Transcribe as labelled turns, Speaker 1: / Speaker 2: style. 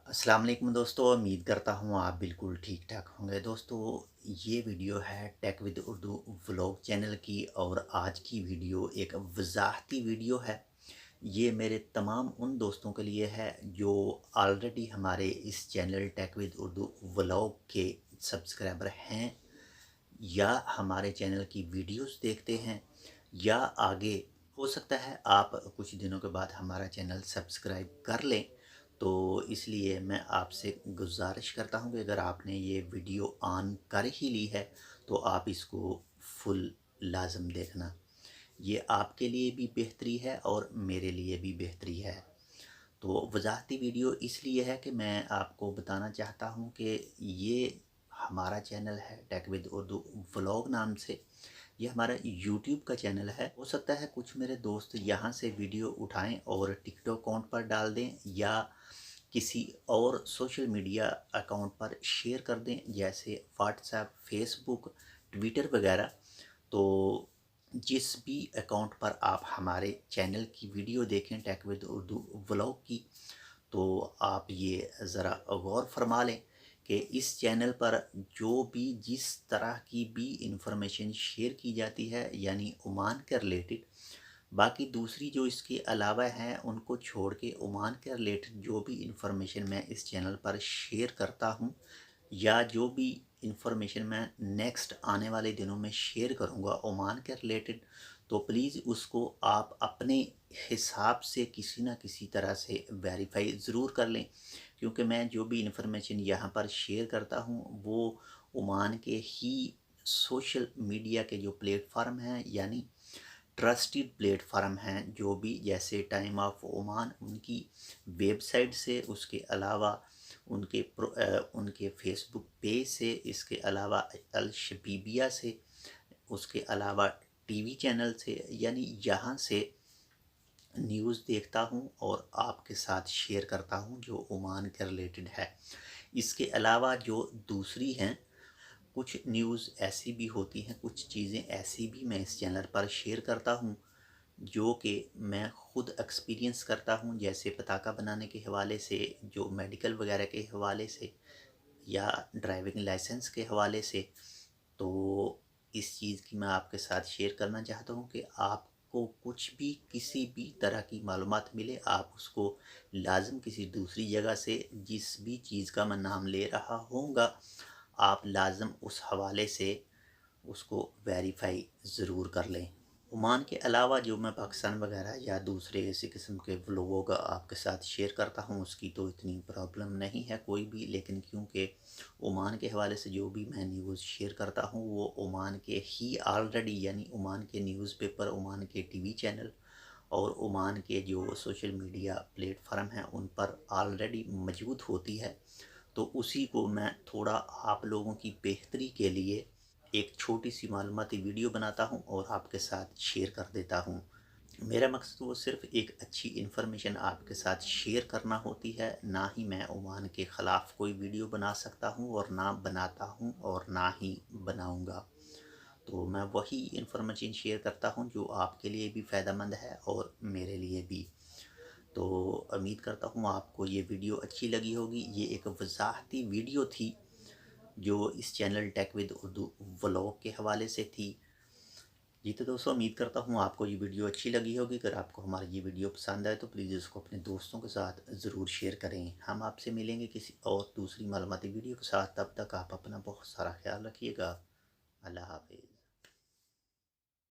Speaker 1: अस्सलाम वालेकुम दोस्तों, उम्मीद करता हूँ आप बिल्कुल ठीक ठाक होंगे। दोस्तों, ये वीडियो है tech with Urdu vlog channel की और आज की वीडियो एक वजाहती वीडियो है। ये मेरे तमाम उन दोस्तों के लिए है जो ऑलरेडी हमारे इस channel tech with Urdu vlog के सब्सक्राइबर हैं या हमारे चैनल की वीडियोस देखते हैं या आगे हो सकता है आप कुछ दिनों के बाद हमारा चैनल सब्सक्राइब कर लें। तो इसलिए मैं आपसे गुजारिश करता हूँ कि अगर आपने ये वीडियो ऑन कर ही ली है तो आप इसको फुल लाजम देखना। ये आपके लिए भी बेहतरी है और मेरे लिए भी बेहतरी है। तो वजाहती वीडियो इसलिए है कि मैं आपको बताना चाहता हूँ कि ये हमारा चैनल है टेक विद उर्दू व्लॉग नाम से। ये हमारा यूट्यूब का चैनल है। हो सकता है कुछ मेरे दोस्त यहाँ से वीडियो उठाएं और टिकटॉक अकाउंट पर डाल दें या किसी और सोशल मीडिया अकाउंट पर शेयर कर दें, जैसे व्हाट्सएप, फेसबुक, ट्विटर वगैरह। तो जिस भी अकाउंट पर आप हमारे चैनल की वीडियो देखें टेक विद उर्दू व्लॉग की, तो आप ये ज़रा गौर फरमा लें कि इस चैनल पर जो भी जिस तरह की भी इंफॉर्मेशन शेयर की जाती है यानी ओमान के रिलेटेड, बाकी दूसरी जो इसके अलावा हैं उनको छोड़ के ओमान के रिलेटेड जो भी इंफॉर्मेशन मैं इस चैनल पर शेयर करता हूँ या जो भी इंफॉर्मेशन मैं नेक्स्ट आने वाले दिनों में शेयर करूँगा ओमान के रिलेटेड, तो प्लीज़ उसको आप अपने हिसाब से किसी ना किसी तरह से वेरीफाई ज़रूर कर लें। क्योंकि मैं जो भी इंफॉर्मेशन यहाँ पर शेयर करता हूँ वो ओमान के ही सोशल मीडिया के जो प्लेटफॉर्म हैं यानी ट्रस्टेड प्लेटफॉर्म हैं, जो भी जैसे टाइम ऑफ ओमान उनकी वेबसाइट से, उसके अलावा उनके फेसबुक पेज से, इसके अलावा अल शबीबिया से, उसके अलावा टीवी चैनल से, यानी यहाँ से न्यूज़ देखता हूँ और आपके साथ शेयर करता हूँ जो ओमान के रिलेटेड है। इसके अलावा जो दूसरी हैं कुछ न्यूज़ ऐसी भी होती हैं, कुछ चीज़ें ऐसी भी मैं इस चैनल पर शेयर करता हूँ जो कि मैं ख़ुद एक्सपीरियंस करता हूँ, जैसे पताका बनाने के हवाले से, जो मेडिकल वगैरह के हवाले से या ड्राइविंग लाइसेंस के हवाले से। तो इस चीज़ की मैं आपके साथ शेयर करना चाहता हूँ कि आपको कुछ भी किसी भी तरह की मालूमात मिले, आप उसको लाज़िम किसी दूसरी जगह से जिस भी चीज़ का मैं नाम ले रहा होऊंगा, आप लाज़िम उस हवाले से उसको वेरीफाई ज़रूर कर लें। ओमान के अलावा जो मैं पाकिस्तान वगैरह या दूसरे ऐसे किस्म के व्लॉग आपके साथ शेयर करता हूँ उसकी तो इतनी प्रॉब्लम नहीं है कोई भी, लेकिन क्योंकि ओमान के हवाले से जो भी मैं न्यूज़ शेयर करता हूँ वो ओमान के ही ऑलरेडी यानी ओमान के न्यूज़पेपर, ओमान के टीवी चैनल और ओमान के जो सोशल मीडिया प्लेटफॉर्म हैं उन पर ऑलरेडी मौजूद होती है। तो उसी को मैं थोड़ा आप लोगों की बेहतरी के लिए एक छोटी सी मालूमाती वीडियो बनाता हूँ और आपके साथ शेयर कर देता हूँ। मेरा मकसद वो सिर्फ़ एक अच्छी इन्फॉर्मेशन आपके साथ शेयर करना होती है, ना ही मैं ओमान के ख़िलाफ़ कोई वीडियो बना सकता हूँ और ना बनाता हूँ और ना ही बनाऊँगा। तो मैं वही इन्फॉर्मेशन शेयर करता हूँ जो आपके लिए भी फ़ायदेमंद है और मेरे लिए भी। तो उम्मीद करता हूँ आपको ये वीडियो अच्छी लगी होगी। ये एक वज़ाहती वीडियो थी जो इस channel tech with Urdu vlog के हवाले से थी। जी तो दोस्तों, उम्मीद करता हूँ आपको ये वीडियो अच्छी लगी होगी। अगर आपको हमारी ये वीडियो पसंद आए तो प्लीज़ इसको अपने दोस्तों के साथ ज़रूर शेयर करें। हम आपसे मिलेंगे किसी और दूसरी मालूमाती वीडियो के साथ। तब तक आप अपना बहुत सारा ख्याल रखिएगा। अल्लाह हाफ़िज़।